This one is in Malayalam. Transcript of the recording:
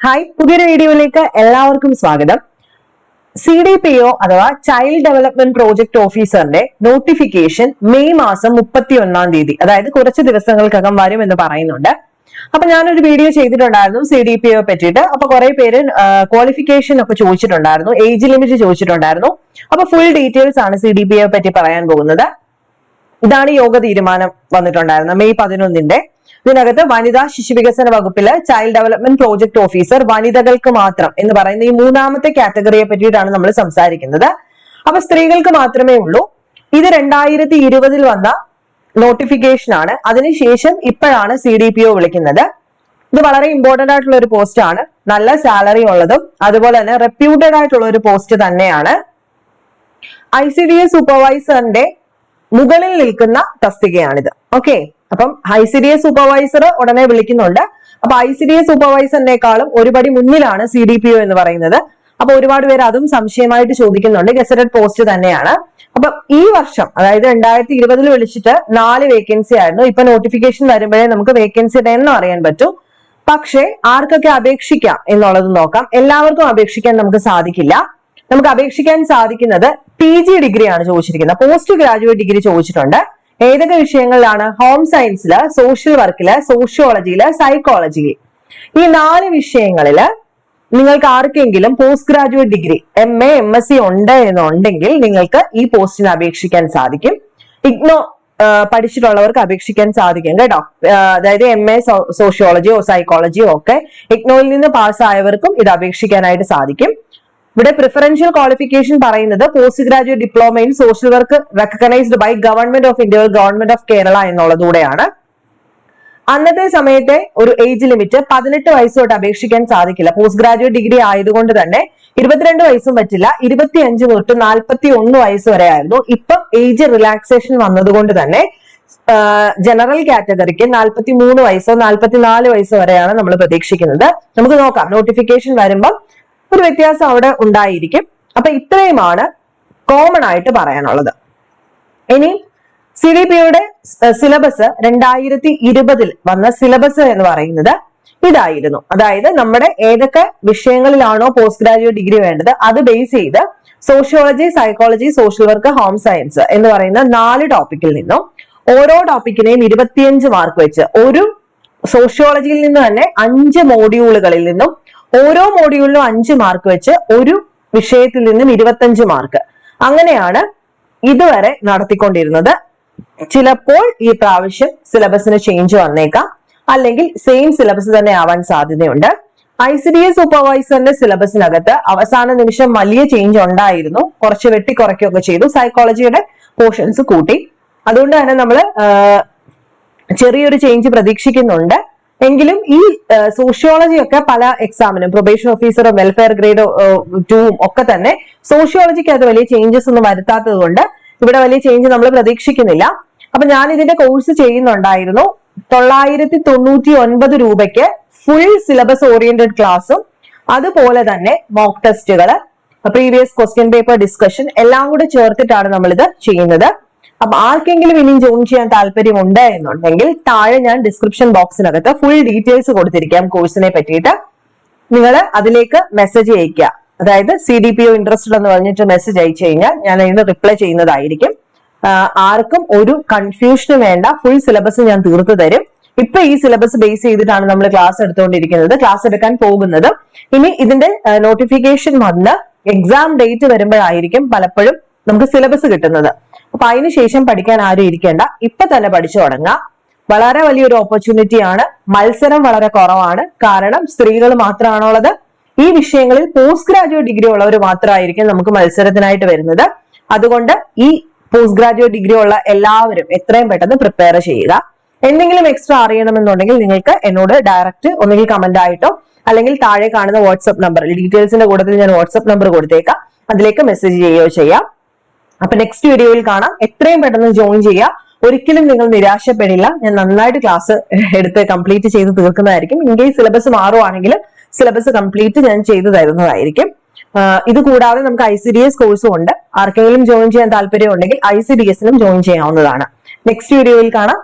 ഹായ്, പുതിയൊരു വീഡിയോയിലേക്ക് എല്ലാവർക്കും സ്വാഗതം. CDPO അഥവാ ചൈൽഡ് ഡെവലപ്മെന്റ് പ്രോജക്ട് ഓഫീസറിന്റെ നോട്ടിഫിക്കേഷൻ മെയ് മാസം 31 അതായത് കുറച്ച് ദിവസങ്ങൾക്കകം വരും എന്ന് പറയുന്നുണ്ട്. അപ്പൊ ഞാനൊരു വീഡിയോ ചെയ്തിട്ടുണ്ടായിരുന്നു CDPO പറ്റിയിട്ട്. അപ്പൊ കുറെ പേര് ക്വാളിഫിക്കേഷൻ ഒക്കെ ചോദിച്ചിട്ടുണ്ടായിരുന്നു, ഏജ് ലിമിറ്റ് ചോദിച്ചിട്ടുണ്ടായിരുന്നു. അപ്പൊ ഫുൾ ഡീറ്റെയിൽസ് ആണ് CDPO പറ്റി പറയാൻ പോകുന്നത്. ഇതാണ് യോഗ തീരുമാനം വന്നിട്ടുണ്ടായിരുന്നത് മെയ് 11. ഇതിനകത്ത് വനിതാ ശിശു വികസന വകുപ്പില് ചൈൽഡ് ഡെവലപ്മെന്റ് പ്രോജക്ട് ഓഫീസർ വനിതകൾക്ക് മാത്രം എന്ന് പറയുന്ന ഈ മൂന്നാമത്തെ കാറ്റഗറിയെ പറ്റിയിട്ടാണ് നമ്മൾ സംസാരിക്കുന്നത്. അപ്പൊ സ്ത്രീകൾക്ക് മാത്രമേ ഉള്ളൂ. ഇത് 2020 വന്ന നോട്ടിഫിക്കേഷൻ ആണ്. അതിനുശേഷം ഇപ്പോഴാണ് CDPO വിളിക്കുന്നത്. ഇത് വളരെ ഇമ്പോർട്ടന്റ് ആയിട്ടുള്ള ഒരു പോസ്റ്റ് ആണ്. നല്ല സാലറി ഉള്ളതും അതുപോലെ തന്നെ റെപ്യൂട്ടഡ് ആയിട്ടുള്ള ഒരു പോസ്റ്റ് തന്നെയാണ്. ICDS സൂപ്പർവൈസറിന്റെ മുകളിൽ നിൽക്കുന്ന തസ്തികയാണിത്. ഓക്കെ, അപ്പം ICDS സൂപ്പർവൈസർ ഉടനെ വിളിക്കുന്നുണ്ട്. അപ്പൊ ICDS സൂപ്പർവൈസറിനേക്കാളും ഒരുപടി മുന്നിലാണ് CDPO എന്ന് പറയുന്നത്. അപ്പൊ ഒരുപാട് പേര് അതും സംശയമായിട്ട് ചോദിക്കുന്നുണ്ട്. ഗസറ്റഡ് പോസ്റ്റ് തന്നെയാണ്. അപ്പൊ ഈ വർഷം അതായത് 2020 വിളിച്ചിട്ട് 4 വേക്കൻസി ആയിരുന്നു. ഇപ്പൊ നോട്ടിഫിക്കേഷൻ വരുമ്പോഴേ നമുക്ക് വേക്കൻസിയുടെ എണ്ണം അറിയാൻ പറ്റും. പക്ഷേ ആർക്കൊക്കെ അപേക്ഷിക്കാം എന്നുള്ളത് നോക്കാം. എല്ലാവർക്കും അപേക്ഷിക്കാൻ നമുക്ക് സാധിക്കില്ല. നമുക്ക് അപേക്ഷിക്കാൻ സാധിക്കുന്നത് PG ഡിഗ്രി ആണ് ചോദിച്ചിരിക്കുന്നത്. പോസ്റ്റ് ഗ്രാജുവേറ്റ് ഡിഗ്രി ചോദിച്ചിട്ടുണ്ട്. ഏതൊക്കെ വിഷയങ്ങളിലാണ്? ഹോം സയൻസില്, സോഷ്യൽ വർക്കില്, സോഷ്യോളജിയില്, സൈക്കോളജിയിൽ. ഈ 4 വിഷയങ്ങളില് നിങ്ങൾക്ക് ആർക്കെങ്കിലും post graduate degree MA MSc ഉണ്ട് എന്നുണ്ടെങ്കിൽ നിങ്ങൾക്ക് ഈ പോസ്റ്റിന് അപേക്ഷിക്കാൻ സാധിക്കും. ഇഗ്നോ പഠിച്ചിട്ടുള്ളവർക്ക് അപേക്ഷിക്കാൻ സാധിക്കും കേട്ടോ. അതായത് MA സോഷ്യോളജിയോ സൈക്കോളജിയോ ഒക്കെ ഇഗ്നോയിൽ നിന്ന് പാസ്സായവർക്കും ഇത് അപേക്ഷിക്കാനായിട്ട് സാധിക്കും. ഇവിടെ പ്രിഫറൻഷ്യൽ ക്വാളിഫിക്കേഷൻ പറയുന്നത് post graduate diploma in social work recognised by government of India, government of Kerala എന്നുള്ളതുകൂടെയാണ്. അന്നത്തെ സമയത്തെ ഒരു ഏജ് ലിമിറ്റ് 18 വയസ്സ് തൊട്ട് അപേക്ഷിക്കാൻ സാധിക്കില്ല. പോസ്റ്റ് ഗ്രാജുവേറ്റ് ഡിഗ്രി ആയതുകൊണ്ട് തന്നെ 22 വയസ്സും പറ്റില്ല. 25 തൊട്ട് 41 വയസ്സ് വരെ ആയിരുന്നു. ഇപ്പം ഏജ് റിലാക്സേഷൻ വന്നതുകൊണ്ട് തന്നെ ജനറൽ കാറ്റഗറിക്ക് 43 വയസ്സോ 44 വയസ്സോ വരെയാണ് നമ്മൾ പ്രതീക്ഷിക്കുന്നത്. നമുക്ക് നോക്കാം, നോട്ടിഫിക്കേഷൻ വരുമ്പം ഒരു വ്യത്യാസം അവിടെ ഉണ്ടായിരിക്കും. അപ്പൊ ഇത്രയുമാണ് കോമൺ ആയിട്ട് പറയാനുള്ളത്. ഇനി CDPOയുടെ സിലബസ് 2020 വന്ന സിലബസ് എന്ന് പറയുന്നത് ഇതായിരുന്നു. അതായത് നമ്മുടെ ഏതൊക്കെ വിഷയങ്ങളിലാണോ പോസ്റ്റ് ഗ്രാജുവേറ്റ് ഡിഗ്രി വേണ്ടത് അത് ബേസ് ചെയ്ത് sociology, psychology, social work, home science എന്ന് പറയുന്ന 4 ടോപ്പിക്കിൽ നിന്നും ഓരോ ടോപ്പിക്കിനെയും 25 മാർക്ക് വെച്ച്, ഒരു സോഷ്യോളജിയിൽ നിന്ന് തന്നെ 5 മോഡ്യൂളുകളിൽ നിന്നും ഓരോ മോഡ്യൂളിലും 5 മാർക്ക് വെച്ച്, ഒരു വിഷയത്തിൽ നിന്നും 25 മാർക്ക്, അങ്ങനെയാണ് ഇതുവരെ നടത്തിക്കൊണ്ടിരുന്നത്. ചിലപ്പോൾ ഈ പ്രാവശ്യം സിലബസിന് ചേഞ്ച് വന്നേക്കാം, അല്ലെങ്കിൽ സെയിം സിലബസ് തന്നെ ആവാൻ സാധ്യതയുണ്ട്. ICDS സൂപ്പർവൈസറിന്റെ സിലബസിനകത്ത് അവസാന നിമിഷം വലിയ ചേഞ്ച് ഉണ്ടായിരുന്നു. കുറച്ച് വെട്ടിക്കുറയ്ക്കുകയൊക്കെ ചെയ്തു. സൈക്കോളജിയുടെ പോർഷൻസ് കൂട്ടി. അതുകൊണ്ട് തന്നെ നമ്മൾ ചെറിയൊരു ചേഞ്ച് പ്രതീക്ഷിക്കുന്നുണ്ട്. എങ്കിലും ഈ സോഷ്യോളജി ഒക്കെ പല എക്സാമിനും, പ്രൊബേഷൻ ഓഫീസറും വെൽഫെയർ ഗ്രേഡ് 2 ഒക്കെ തന്നെ സോഷ്യോളജിക്ക് അത് വലിയ ചേഞ്ചസ് ഒന്നും വരുത്താത്തത് കൊണ്ട് ഇവിടെ വലിയ ചേഞ്ച് നമ്മൾ പ്രതീക്ഷിക്കുന്നില്ല. അപ്പൊ ഞാൻ ഇതിന്റെ കോഴ്സ് ചെയ്യുന്നുണ്ടായിരുന്നു. 999 രൂപയ്ക്ക് ഫുൾ സിലബസ് ഓറിയന്റഡ് ക്ലാസ്സും അതുപോലെ തന്നെ മോക്ക് ടെസ്റ്റുകള്, പ്രീവിയസ് ക്വസ്റ്റ്യൻ പേപ്പർ ഡിസ്കഷൻ എല്ലാം കൂടെ ചേർത്തിട്ടാണ് നമ്മളിത് ചെയ്യുന്നത്. അപ്പൊ ആർക്കെങ്കിലും ഇനിയും ജോയിൻ ചെയ്യാൻ താല്പര്യമുണ്ട് എന്നുണ്ടെങ്കിൽ താഴെ ഞാൻ ഡിസ്ക്രിപ്ഷൻ ബോക്സിനകത്ത് ഫുൾ ഡീറ്റെയിൽസ് കൊടുത്തിരിക്കാം കോഴ്സിനെ പറ്റിയിട്ട്. നിങ്ങൾ അതിലേക്ക് മെസ്സേജ് അയക്കുക. അതായത് CDPO ഇൻട്രസ്റ്റഡ് എന്ന് പറഞ്ഞിട്ട് മെസ്സേജ് അയച്ചു കഴിഞ്ഞാൽ ഞാൻ അതിന് റിപ്ലൈ ചെയ്യുന്നതായിരിക്കും. ആർക്കും ഒരു കൺഫ്യൂഷനും വേണ്ട. ഫുൾ സിലബസ് ഞാൻ തീർത്തു തരും. ഇപ്പൊ ഈ സിലബസ് ബേസ് ചെയ്തിട്ടാണ് നമ്മൾ ക്ലാസ് എടുത്തുകൊണ്ടിരിക്കുന്നത്, ക്ലാസ് എടുക്കാൻ പോകുന്നത്. ഇനി ഇതിന്റെ നോട്ടിഫിക്കേഷൻ വന്ന് എക്സാം ഡേറ്റ് വരുമ്പോഴായിരിക്കും പലപ്പോഴും നമുക്ക് സിലബസ് കിട്ടുന്നത്. അപ്പൊ അതിനുശേഷം പഠിക്കാൻ ആരും ഇരിക്കേണ്ട, ഇപ്പൊ തന്നെ പഠിച്ചു തുടങ്ങാം. വളരെ വലിയൊരു ഓപ്പർച്യൂണിറ്റി ആണ്. മത്സരം വളരെ കുറവാണ്. കാരണം സ്ത്രീകൾ മാത്രമാണുള്ളത്. ഈ വിഷയങ്ങളിൽ പോസ്റ്റ് ഗ്രാജുവേറ്റ് ഡിഗ്രി ഉള്ളവർ മാത്രമായിരിക്കും നമുക്ക് മത്സരത്തിനായിട്ട് വരുന്നത്. അതുകൊണ്ട് ഈ പോസ്റ്റ് ഗ്രാജുവേറ്റ് ഡിഗ്രി ഉള്ള എല്ലാവരും എത്രയും പെട്ടെന്ന് പ്രിപ്പയർ ചെയ്യുക. എന്തെങ്കിലും എക്സ്ട്രാ അറിയണമെന്നുണ്ടെങ്കിൽ നിങ്ങൾക്ക് എന്നോട് ഡയറക്റ്റ് ഒന്നുകിൽ കമന്റ് ആയിട്ടോ അല്ലെങ്കിൽ താഴെ കാണുന്ന വാട്സ്ആപ്പ് നമ്പർ, ഡീറ്റെയിൽസിന്റെ കൂട്ടത്തിൽ ഞാൻ വാട്സ്ആപ്പ് നമ്പർ കൊടുത്തേക്കാം, അതിലേക്ക് മെസ്സേജ് ചെയ്യുകയോ ചെയ്യാം. അപ്പൊ നെക്സ്റ്റ് വീഡിയോയിൽ കാണാം. എത്രയും പെട്ടെന്ന് ജോയിൻ ചെയ്യുക. ഒരിക്കലും നിങ്ങൾ നിരാശപ്പെടില്ല. ഞാൻ നന്നായിട്ട് ക്ലാസ് എടുത്ത് കംപ്ലീറ്റ് ചെയ്ത് തീർക്കുന്നതായിരിക്കും. ഇൻ കേസ് സിലബസ് മാറുവാണെങ്കിൽ സിലബസ് കംപ്ലീറ്റ് ഞാൻ ചെയ്തു തരുന്നതായിരിക്കും. ഇത് കൂടാതെ നമുക്ക് ICDS കോഴ്സും ഉണ്ട്. ആർക്കെങ്കിലും ജോയിൻ ചെയ്യാൻ താല്പര്യം ഉണ്ടെങ്കിൽ ICDSനും ജോയിൻ ചെയ്യാവുന്നതാണ്. നെക്സ്റ്റ് വീഡിയോയിൽ കാണാം.